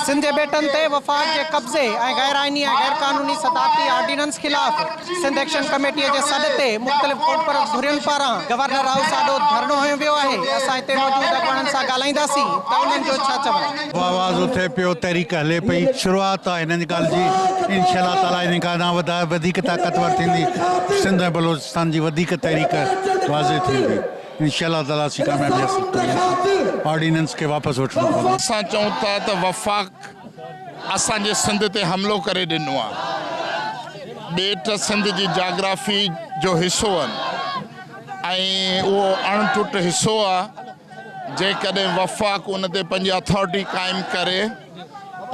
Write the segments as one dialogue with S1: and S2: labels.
S1: सिंध जे batten ते वफ़ाक़ जे कब्ज़े ऐं गैर आइनी ऐं गैर क़ानूनी सदारती ऑर्डिनेंस ख़िलाफ़ सिंध एक्शन कमेटीअ जे सॾ ते मुख़्तलिफ़ कोटपरस धुरियुनि पारां गवर्नर हाउस आॾो धरणो हयो वियो आहे। असां हिते मौजूद अॻवाननि सां ॻाल्हाईंदासीं त उन्हनि जो छा चवणु।
S2: आवाज़ उथे पियो, तहरीक हले पई, शुरूआत आहे हिन ॻाल्हि जी। इंशाअल्लाह ताला इन खां वधीक ताक़तवर थींदी, सिंध ऐं बलोचिस्तान जी वधीक तहरीक वाज़े थींदी। इंशाअल्लाह ताला असीं कामयाबी हासिल कंदासीं। ऑर्डिनेंस खे वापसि वठणो पवंदो।
S3: असां चऊं था त वफ़ाक़ असांजे सिंध ते हमिलो करे ॾिनो आहे। ॿेट सिंध जी जाग्राफी जो हिसो आहिनि ऐं उहो अणटुट हिसो आहे। जेकॾहिं वफ़ाक़ उन ते पंहिंजी अथॉरिटी क़ाइमु करे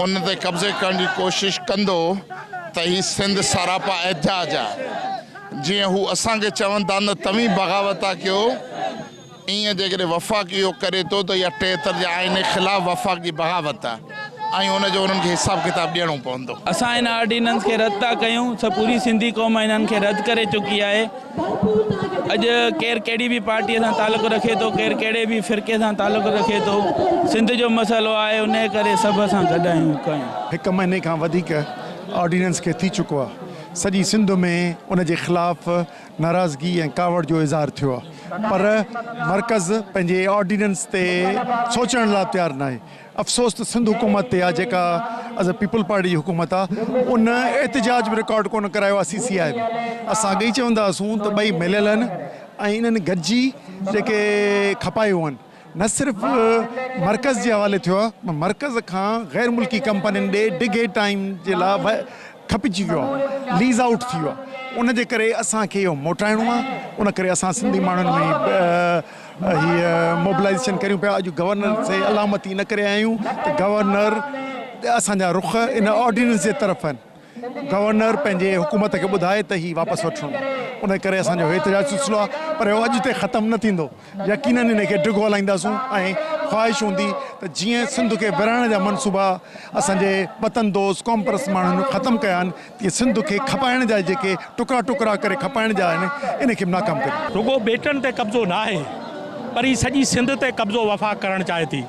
S3: उन ते कब्ज़े करण जी कोशिशि कंदो त हीउ सिंध सरापा एहतियाज आहे। जीअं हू असांखे चवनि था न तव्हीं बग़ावत आहे कयो, ईअं जेकॾहिं वफ़ाक़ इहो करे थो त इहा 73 जे आइन जे ख़िलाफ़ु वफ़ाक़ जी बग़ावत आहे ऐं उनजो उन्हनि खे हिसाब किताब ॾियणो पवंदो।
S4: असां इन ऑर्डिनेंस खे रद्द था कयूं। सभु पूरी सिंधी क़ौम इन्हनि खे रद्द करे चुकी आहे। अॼु केरु कहिड़ी बि पार्टीअ सां तालुक़ु रखे थो, केरु कहिड़े बि फ़िरक़े सां तालुक़ु रखे थो। सिंध जो मसइलो आहे, उन करे सभु असां गॾु आहियूं कयूं।
S5: 1 महीने खां वधीक ऑर्डिनेंस खे थी चुको आहे। सॼी सिंध में उन जे ख़िलाफ़ नाराज़गी ऐं कावड़ जो इज़हार थियो आहे, पर मर्कज़ पंहिंजे ऑर्डिनेंस ते सोचण लाइ तयारु न आहे। अफ़सोस त सिंध हुकूमत ते आहे, जेका एज़ अ पीपल पार्टी जी हुकूमत आहे, उन एहतिजाज बि रिकॉर्ड कोन करायो आहे CCI में। असां अॻे ई चवंदा हुआसीं त ॿई मिलियल आहिनि ऐं इन्हनि गॾिजी जेके खपायूं आहिनि। न सिर्फ़ु मर्कज़ जे हवाले थियो आहे, मर्कज़ खां गैर मुल्की कंपनियुनि ॾे डिघे टाइम जे लाइ खपिजी वियो आहे, लीज़ आउट थी वियो आहे। उन जे करे असांखे इहो मोटाइणो आहे। उन करे असां सिंधी माण्हुनि में हीअ मोबिलाइज़ेशन करियूं पिया। अॼु गवर्नर से अलामती न करे आहियूं त गवर्नर असांजा रुख़ इन ऑर्डिनेंस जे तरफ़ आहिनि। गवर्नर पंहिंजे हुकूमत खे ॿुधाए त हीउ वापसि वठणो, उन करे असांजो एहतिजाज सिलसिलो आहे, पर इहो अॼु ते ख़तमु न थींदो। यकीनन इन खे डिघो हलाईंदासूं ऐं ख़्वाहिश हूंदी त जीअं सिंध खे विरहाइण जा मनसूबा असांजे वतन दोस्त क़ौम परस्त माण्हुनि ख़तमु कया आहिनि, तीअं सिंध खे खपाइण जा जेके टुकड़ा टुकड़ा करे खपाइण जा आहिनि, इन खे बि नाकाम कयो।
S6: रुगो बेटनि ते कब्ज़ो न आहे, पर हीअ सॼी सिंध ते कब्ज़ो वफ़ाक़ करणु चाहे थी।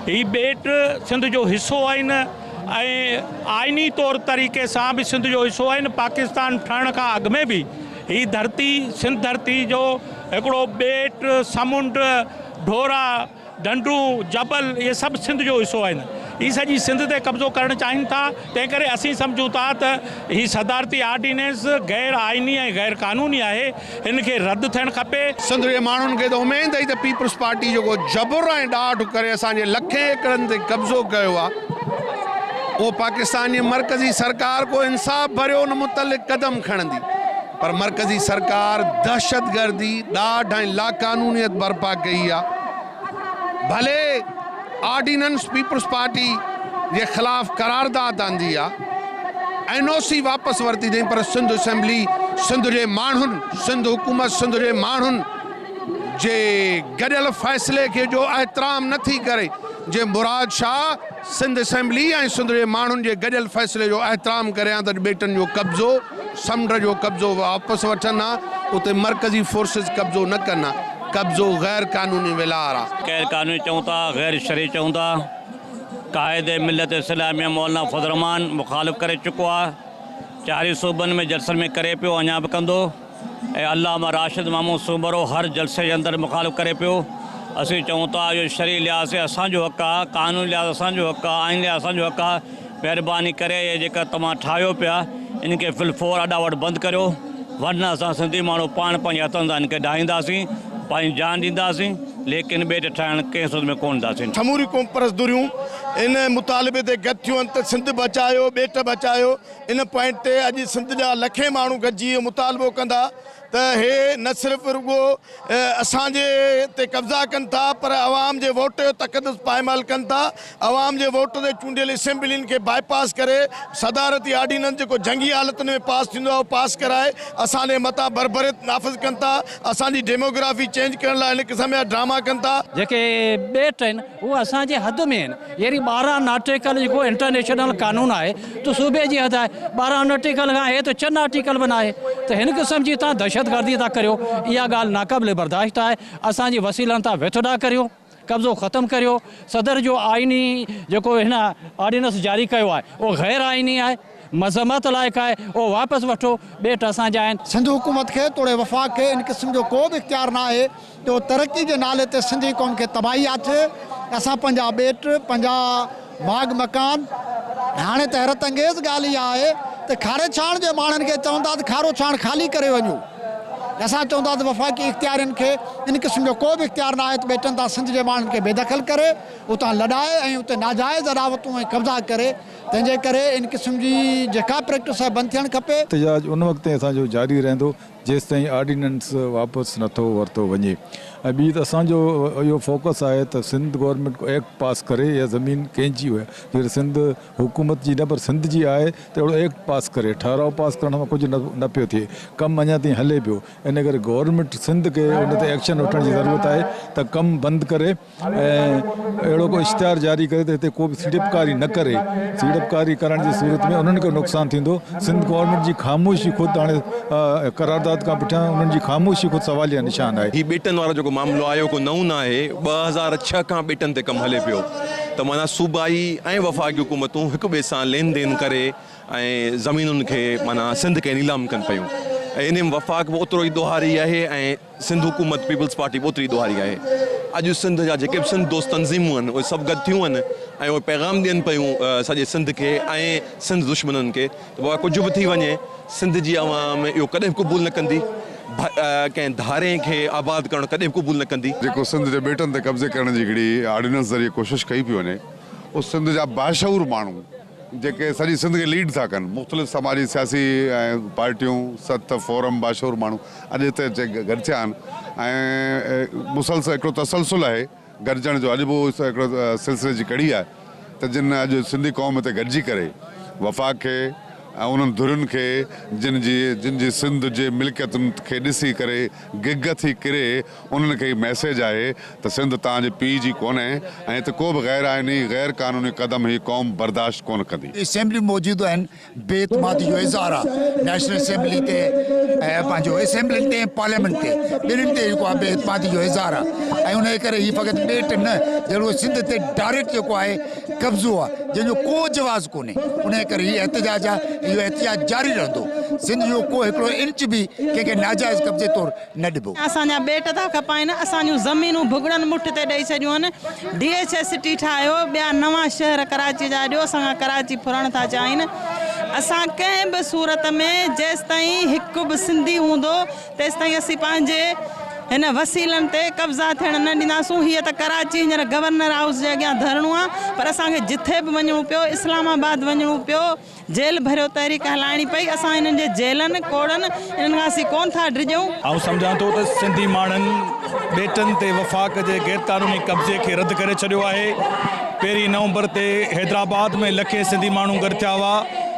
S6: हीअ बेट सिंध जो हिसो आहिनि ऐं आइनी तौर तरीक़े सां बि सिंध जो हिसो आहिनि। पाकिस्तान ठहण खां अॻु में बि हीअ धरती सिंध धरती जो हिकिड़ो बेट, समुंड, ढोरा, ढंढूं, जबल, इहे सभु सिंध जो हिसो आहिनि। हीअ सॼी सिंध ते कब्ज़ो करणु चाहिनि था। तंहिं करे असीं सम्झूं था त हीअ सदारती ऑर्डिनेंस गैर आइनी ऐं गैर क़ानूनी आहे, हिन खे रद्द थियणु खपे।
S7: सिंध जे माण्हुनि खे त उमेद अथई त पीपल्स पार्टी जेको जबर ऐं ॾाढ करे असांजे लखे एकड़नि ते कब्ज़ो कयो आहे, वो पाकिस्तान जी मरकज़ी सरकार को इंसाफ़ भरियो उन मुतलिक़ कदम खणंदी। पर मरकज़ी सरकार दहशतगर्दी, ॾाढ ऐं लाक़ानूनियत बर्पा कई आहे। भले ऑर्डिनेंस पीपल्स पार्टी जे ख़िलाफ़ करारदाद आंदी आहे, NOC वापसि वरिती अथई, पर सिंध असेंबली सिंध जे माण्हुनि, सिंध हुकूमत सिंध जे माण्हुनि जे गॾियल फ़ैसिले खे जो एहतराम नथी करे, जे मुराद शाह सिंध असेंबली ऐं सिंध जे माण्हुनि जे गॾियल फ़ैसिले जो एहतराम करियां त बेटनि जो कब्ज़ो, समुंड जो कब्ज़ो वापसि वठनि, उते मरकज़ी फोर्सिस कब्ज़ो न कनि। कब्ज़ो गैर कानूनी विलार आहे।
S4: गैर कानूनी चऊं था, गैर शरई चऊं था। कायदे मिलत इस्लामिया मौलाना फज़ल रहमान मुखालिफ़ करे चुको आहे। 4 सूबनि में जलसनि में करे पियो, अञा बि कंदो। ऐं अल्लामा राशिद मामूद सूबरो हर जलसे जे अंदरि मुखालिफ़ करे पियो। असीं चऊं था इहो शरई लिहाज़ से असांजो हक़ आहे, कानूनी लिहाज़ असांजो हक़ आहे, आइन लिहाज़ असांजो हक़ आहे। महिरबानी करे इहे जेका तव्हां ठाहियो पिया, इनखे फिलफोर अॾावट बंदि करियो, वरना असां सिंधी माण्हू पाण पंहिंजे हथनि सां इनखे ॾाहींदासीं, पंहिंजी जान ॾींदासीं, लेकिन ॿेट ठाहिण कंहिं सूरत में कोन ईंदासीं।
S8: समूरी क़ौम परस्त धुरियूं इन मुतालिबे ते गॾु थियूं आहिनि त सिंध बचायो, ॿेट बचायो। इन पॉइंट ते अॼु सिंध जा लखे माण्हू गॾिजी इहो मुतालिबो कंदा त हे न सिर्फ़ु रुगो असांजे ते कब्ज़ा कनि था, पर अवाम जे वोट जो तक़दस पायमाल कनि था। अवाम जे वोट ते चूंडियल असेंबलियुनि खे बाईपास करे सदारती ऑर्डिनेंस जेको जंगी हालतुनि में पास थींदो आहे, उहो पास कराए असांजे मथां बरबरियत नाफ़िज़ कनि था। असांजी डेमोग्राफी चेंज करण लाइ हिन क़िस्म जा ड्रामा कनि था।
S9: जेके बेट आहिनि उहे असांजे हद में आहिनि। अहिड़ी 12 नाटिकल जेको इंटरनेशनल कानून आहे त सूबे जी हद आहे। 12 नाटिकल खां आहे त 4 नाटिकल बि न आहे, त हिन क़िस्म जी तव्हां दहशतगर्दी था करियो। इहा ॻाल्हि नाक़ाबिले बर्दाश्त आहे। असांजी वसीलनि तां विथ था करियो कब्ज़ो ख़त्म करियो। सदर जो आइनी जेको हिन ऑर्डिनेंस जारी कयो आहे उहो गैर आइनी आहे, मज़म्मत लाइक़ु आहे, उहो वापसि वठो। ॿेट असांजा आहिनि।
S10: सिंध हुकूमत खे तोड़े वफ़ाक़ खे इन क़िस्म जो को बि इख़्तियार न आहे जो तरक़ी जे नाले ते सिंधी क़ौम खे तबाही आहे। असां पंहिंजा ॿेट, पंहिंजा बाग़ मकान, हाणे त हैरत अंगेज़ ॻाल्हि इहा आहे त खारे छाण जे माण्हुनि खे चवंदा त खारो छाण ख़ाली करे वञो। असां चवंदा त वफ़ाक़ी इख़्तियारनि खे इन क़िस्म जो को बि इख़्तियार न आहे त ॿेटनि तां सिंध जे माण्हुनि खे बेदख़ल करे उतां लॾाए ऐं उते नाजाइज़ अदावतूं ऐं कब्ज़ा करे। तंहिंजे करे इन क़िस्म जी जेका प्रैक्टिस आहे बंदि थियणु खपे।
S11: इतिजाज उन वक़्तु असांजो जारी रहंदो जेसि ताईं ऑर्डिनेंस वापसि नथो वरितो वञे। ऐं ॿी त असांजो इहो फोकस आहे त सिंध गवर्नमेंट एक्ट पास करे या ज़मीन कंहिंजी हुए जीअं सिंध हुकूमत जी न पर सिंध जी आहे त अहिड़ो एक्ट पास करे, ठहराव पास करण में कुझु न पियो थिए, कमु अञा ताईं हले पियो। इन करे गवर्नमेंट सिंध खे उन ते एक्शन वठण जी ज़रूरत आहे त कमु बंदि करे ऐं अहिड़ो को इश्तिहार जारी करे त हिते को बि सीड़पकारी न करे। सीड़पकारी करण जी सूरत में उन्हनि खे नुक़सानु थींदो। सिंध गवर्नमेंट जी ख़ामोशी ख़ुदि हाणे करारदाद खां पुठियां उन्हनि जी ख़ामोशी ख़ुदि सवालिया निशान आहे।
S12: हीउ ॿेटनि वारो जेको मामिलो आयो को नओं न आहे, 2006 खां ॿेटनि ते कमु हले पियो। त माना सूबाई ऐं वफ़ाक़ी हुकूमतूं हिक ॿिए सां लेन देन करे ऐं ज़मीनुनि खे माना सिंध खे नीलाम कनि पियूं। ऐं इन में वफ़ाक़ बि ओतिरो ई दोहारी आहे ऐं सिंध हुकूमत पीपल्स पार्टी बि ओतिरी ई दोहारी आहे। अॼु सिंध जा जेके बि सिंध दोस्त तंज़ीमूं आहिनि उहे सभु गॾु थियूं आहिनि ऐं उहे पैगाम ॾियनि पियूं सॼे सिंध खे ऐं सिंध दुश्मननि खे त बाबा कुझु बि थी वञे सिंध जी अवाम इहो कॾहिं बि क़बूल न कंदी, कंहिं धारे खे आबाद करणु कॾहिं बि क़बूल न कंदी।
S13: जेको सिंध जे ॿेटनि ते कब्ज़े करण जी हिकिड़ी ऑर्डिनेंस ज़रिए कोशिशि कई पई वञे, उहो सिंध जा बाशऊर माण्हू जेके सॼी सिंध खे लीड था कनि, मुख़्तलिफ़ समाजी सियासी ऐं पार्टियूं, सत फोरम बाशऊर माण्हू अॼु हिते गॾिजिया आहिनि ऐं मुसलसल हिकिड़ो तसलसल आहे गॾिजण जो। अॼु बि हिकिड़ो सिलसिले जी कड़ी आहे त जिन अॼु सिंधी क़ौम हिते गॾिजी करे वफ़ाक़ खे ऐं उन्हनि धुरियुनि खे जिन जी सिंध जे मिल्कियतुनि खे ॾिसी करे गिग थी किरे, उन्हनि खे मैसेज आहे त सिंध तव्हांजे पीउ जी कोन्हे ऐं हिते को बि गैर आइनी गैर क़ानूनी क़दम हीअ क़ौम बर्दाश्त कोन कंदी।
S10: असेंबली मौजूदु आहिनि, बेतमादी जो इज़हार आहे नेशनल असेंबली ते ऐं पंहिंजो असेंबली ते पार्लियामेंट ते ॿिन्हिनि ते जेको आहे बेतमादी जो इज़हार आहे। ऐं उन करे हीअ फ़क़ति ॿेट न जहिड़ो सिंध ते डायरेक्ट जेको आहे कब्ज़ो आहे जंहिंजो को जवाज़ कोन्हे। उन करे हीअ एहतिजाज आहे, इहो एहतिजाज जारी रहंदो। सिंध जो को हिकिड़ो इंच बि कंहिंखे नाजाइज़ कब्ज़े तौरु न ॾिबो।
S14: असांजा ॿेट था खपाइनि, असांजूं ज़मीनूं भुॻड़नि मुठ ते ॾेई छॾियूं आहिनि। DHS सिटी ठाहियो, ॿिया नवां शहर कराची जा ॾियो, असां कराची फुरण था चाहिनि। असां कंहिं बि सूरत में जेसि ताईं हिकु बि सिंधी हूंदो तेसि ताईं असीं पंहिंजे हिन वसीलनि ते कब्ज़ा थियण न ॾींदासूं। हीअ त कराची हींअर गवर्नर हाउस जे अॻियां धरणो आहे, पर असांखे जिथे बि वञिणो पियो, इस्लामाबाद वञिणो पियो, जेल भरियो तहरीक हलाइणी पई, असां हिननि जे जेलनि कोड़नि इन्हनि खां असीं कोन था डिॼूं।
S6: ऐं सम्झां थो त सिंधी माण्हुनि ॿेटनि ते वफ़ाक़ जे गैर क़ानूनी कब्ज़े खे रद्द करे छॾियो आहे। 1 नवंबर ते हैदराबाद में लखे सिंधी माण्हू गॾु थिया हुआ।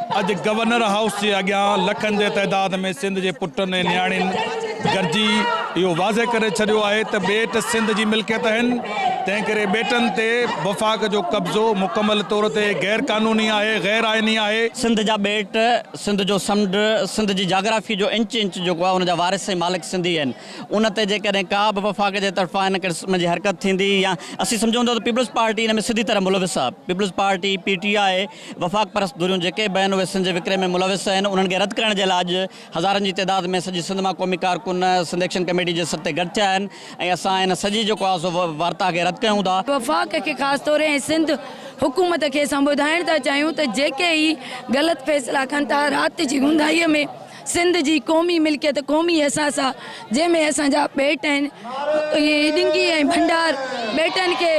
S6: अॼु गवर्नर हाउस जे अॻियां लखनि जे तइदाद में सिंध जे पुटनि ऐं नियाणियुनि गॾिजी इहो वाज़े करे छॾियो आहे त ॿेट सिंध जी मिल्कियत आहिनि। तंहिं करे ॿेटनि ते वफ़ाक़ जो कब्ज़ो मुकमल तौर ते गैर क़ानूनी आहे, गैर आइनी आहे।
S4: सिंध जा ॿेट, सिंध जो समुंड, सिंध जी जाग्राफी जो इंच जेको आहे उनजा वारिस ऐं मालिक सिंधी आहिनि। उन ते जेकॾहिं का बि वफ़ाक़ जे तरफ़ां हिन क़िस्म जी हरकत थींदी या असीं सम्झूं था त पीपल्स पार्टी हिन में सिधी तरह मुलविस आहे। पीपल्स पार्टी, PTI, वफ़ाक़ परस्त धुरियूं जेके बि आहिनि उहे सिंध जे विकिरे में मुलविस आहिनि। उन्हनि खे रद्द करण जे लाइ अॼु हज़ारनि जी तइदाद में सॼी सिंध मां क़ौमी कारकुन सिंध एक्शन कमेटी जे सर ते गॾु थिया आहिनि ऐं असां हिन सॼी जेको आहे सो वार्ता खे रद्द कयूं था।
S15: वफ़ाक़ खे ख़ासि तौर ऐं सिंध हुकूमत खे असां ॿुधाइण था चाहियूं त जेके ई ग़लति फ़ैसिला कनि था राति जी गुंधाईअ में सिंध जी क़ौमी मिल्कियत, क़ौमी अहसास आहे जंहिंमें असांजा ॿेट आहिनि, इहे ॾिंगी ऐं भंडार ॿेटनि खे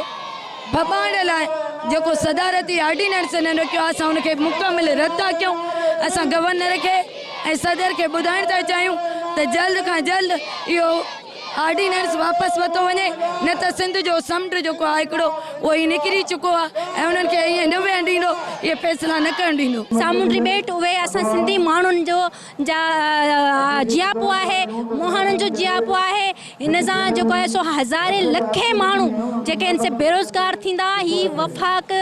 S15: भॿाइण लाइ जेको सदारती ऑर्डिनेंस हिननि रखियो आहे, असां हुनखे मुकमिल रद्द था कयूं। असां गवर्नर खे ऐं सदर खे ॿुधाइण था चाहियूं त जल्द खां जल्द इहो ऑर्डिनेंस वापसि वरितो वञे, न त सिंध जो समुंड जेको आहे हिकिड़ो उहो ई निकिरी चुको आहे ऐं उन्हनि खे ईअं न वेहण ॾींदो, इहे फ़ैसिला न करणु ॾींदो।
S16: सामुंडी ॿेट उहे असां सिंधी माण्हुनि जो जा जियापो आहे, मोहाणनि जो जियापो आहे। इन सां जेको आहे सो हज़ारे लखे माण्हू जेके इन से बेरोज़गार थींदा। ही वफ़ाक़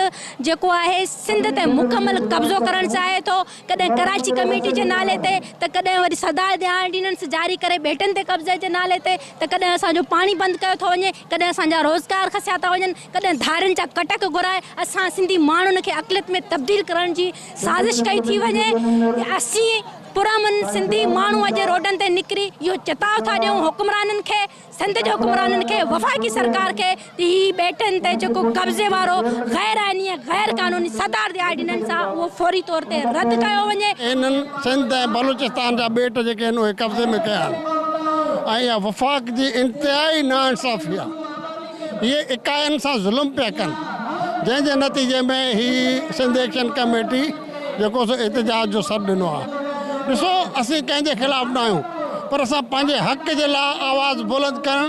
S16: जेको आहे सिंध ते मुकमल कब्ज़ो करणु चाहे थो, कॾहिं कराची कमेटी जे नाले ते त कॾहिं वरी सरदार ध्यान ऑर्डिनेंस जारी करे बेटनि ते कब्ज़े जे नाले ते त कॾहिं असांजो पाणी बंदि कयो थो वञे, कॾहिं असांजा रोज़गार खसिया था वञनि, कॾहिं धारियुनि जा कटक घुराए असां सिंधी माण्हुनि खे अक़लियत में तब्दील करण जी साज़िश कई थी वञे। असीं पुरमन सिंधी माण्हू अॼु रोडनि ते निकिरी इहो चेताव था ॾियूं हुक्मराननि खे, सिंध जे हुक्मराननि खे, वफ़ाक़ी सरकार खे ही बेटनि ते जेको कब्ज़े वारो गैर आइनी गैर कानूनी सरदार ऑर्डिनेंस आहे उहो फौरी तौर ते रद्द कयो वञे।
S10: इन्हनि सिंध ऐं बलूचिस्तान जा बेट जेके आहिनि उहे कब्ज़े में कया आहिनि ऐं इहा वफ़ाक़ जी इंतिहाई नाइंसाफ़ी आहे। इहे इकाइनि सां ज़ुल्म पिया कनि, जंहिंजे नतीजे में ही सिंध एक्शन कमेटी जेको सो एहतजाज जो सॾु ॾिनो आहे। ॾिसो, असीं कंहिंजे ख़िलाफ़ न आहियूं, पर असां पंहिंजे हक़ जे लाइ आवाज़ बुलंद करणु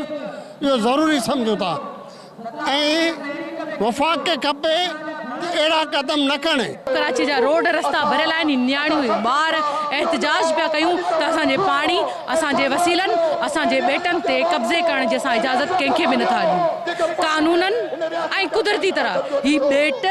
S10: इहो ज़रूरी सम्झूं था ऐं वफ़ाक़ खे खपे अहिड़ा कदम न खणे।
S17: कराची जा रोड रस्ता भरियल आहिनि, नियाणियूं ॿार एहतजाज पिया कयूं त असांजे पाणी, असांजे वसीलनि, असांजे बेटनि ते कब्ज़े करण जी असां इजाज़त कंहिंखे बि नथा ॾियूं। कानूननि ऐं कुदरती तरह ही बेट,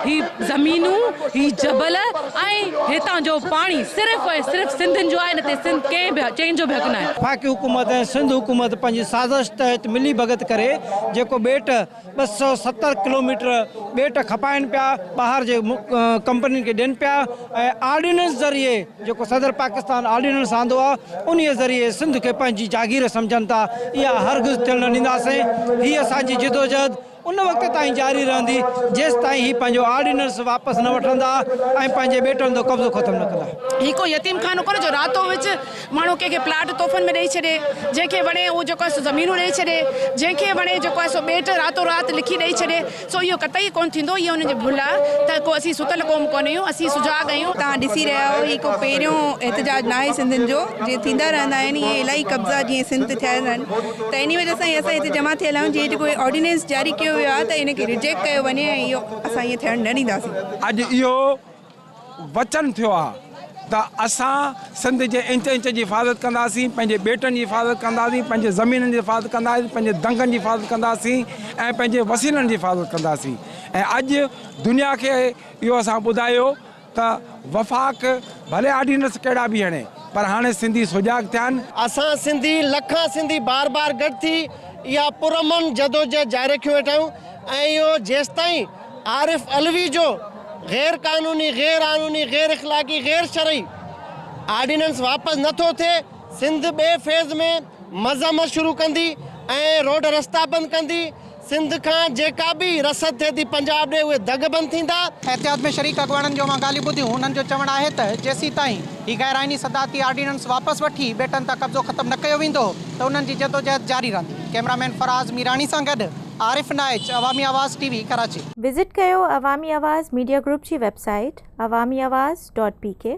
S17: ही ज़मीनूं, ही जबल ऐं हितां जो पाणी सिर्फ़ु ऐं सिर्फ़ु सिंधियुनि जो आहे, न त सिंध कंहिंजो बि हक़ न आहे।
S1: वफ़ाक़ी हुकूमत ऐं सिंध हुकूमत पंहिंजी साज़िश तहत मिली भगत करे जेको बेट 270 किलोमीटर बेट खपाइनि पिया, ॿाहिरि जे कंपनियुनि खे ॾियनि पिया ऐं ऑर्डिनेंस ज़रिए जेको सदर पाकिस्तान ऑर्डिनेंस आंदो आहे उन ज़रिए सिंध खे पंहिंजी जागीर सम्झनि था। इहा हरगिज़ थियणु न ॾींदासीं। हीअ असांजी जिदोजहद उन वक़्त ताईं जारी रहंदी जेसि ताईं ही पंहिंजो ऑर्डिनेंस वापसि न वठंदा ऐं पंहिंजे बेटनि जो कब्ज़ो ख़तमु न कंदा।
S17: ही को यतीम खानो कोन्हे जो रातो विच माण्हू कंहिंखे प्लाट तोहफ़नि में ॾेई छॾे, जंहिंखे वणे उहो जेको आहे सो ज़मीनूं ॾेई छॾे, जंहिंखे वणे जेको आहे सो बेट रातो राति लिखी ॾेई छॾे। सो इहो कतई कोन थींदो, इहो हुनजी भुल आहे त को असीं सुतल क़ौम कोन आहियूं, असीं सुजाग आहियूं।
S14: तव्हां ॾिसी रहिया आहियो, ही को पहिरियों एहतजाज न आहे सिंधियुनि जो, जीअं थींदा रहंदा आहिनि। इहे इलाही कब्ज़ा जीअं सिंध थिया आहिनि, त इन वजह सां असां हिते जमा थियल आहियूं। जीअं जेको ऑर्डिनेंस जारी कयो वियो आहे त इनखे रिजेक्ट कयो वञे ऐं इहो असां ईअं थियणु न ॾींदासीं।
S18: अॼु इहो वचन थियो आहे त असां सिंध जे इंच इंच जी हिफ़ाज़त कंदासीं, पंहिंजे बेटनि जी हिफ़ाज़त कंदासीं, पंहिंजे ज़मीननि जी हिफ़ाज़त कंदासीं, पंहिंजे दंगनि जी हिफ़ाज़त कंदासीं ऐं पंहिंजे वसीलनि जी हिफ़ाज़त कंदासीं। ऐं अॼु दुनिया खे इहो असां ॿुधायो त वफ़ाक़ भले ऑर्डिनेंस कहिड़ा बि हणे पर हाणे सिंधी सुजाग थिया आहिनि।
S10: असां सिंधी लखां सिंधी बार बार गॾु थी इहा पुरमन जदोजहद जारी रखियो वेठा आहियूं ऐं इहो जेसि ताईं आरिफ अलवी जो गैर कानूनी, गैर आनूनी, गैर इख़लाक़ी, गैर शरई ऑर्डिनेंस वापसि नथो थिए, सिंध ॿिए फेज़ में मज़म्मत शुरू कंदी ऐं रोड रस्ता बंदि कंदी। सिंध खां जेका बि रसद थिए थी पंजाब ॾे उहे दग बंदि थींदा।
S1: एहतियात में शरीक अॻवाननि जो मां ॻाल्हियूं ॿुधियूं, हुननि जो चवणु आहे त जेसीं ताईं ही गैर आइनी सदाती ऑर्डिनेंस वापसि वठी बेटनि तां कब्ज़ो ख़तमु न कयो वेंदो त उन्हनि जी जदोजहद जारी रहंदी। कैमरामैन फराज़ मीरानी सां गॾु आरिफ नाइज, अवामी आवाज़ TV, कराची।
S19: विज़िट कयो अवामी आवाज़ मीडिया ग्रुप जी वेबसाइट awamiawaz.pk।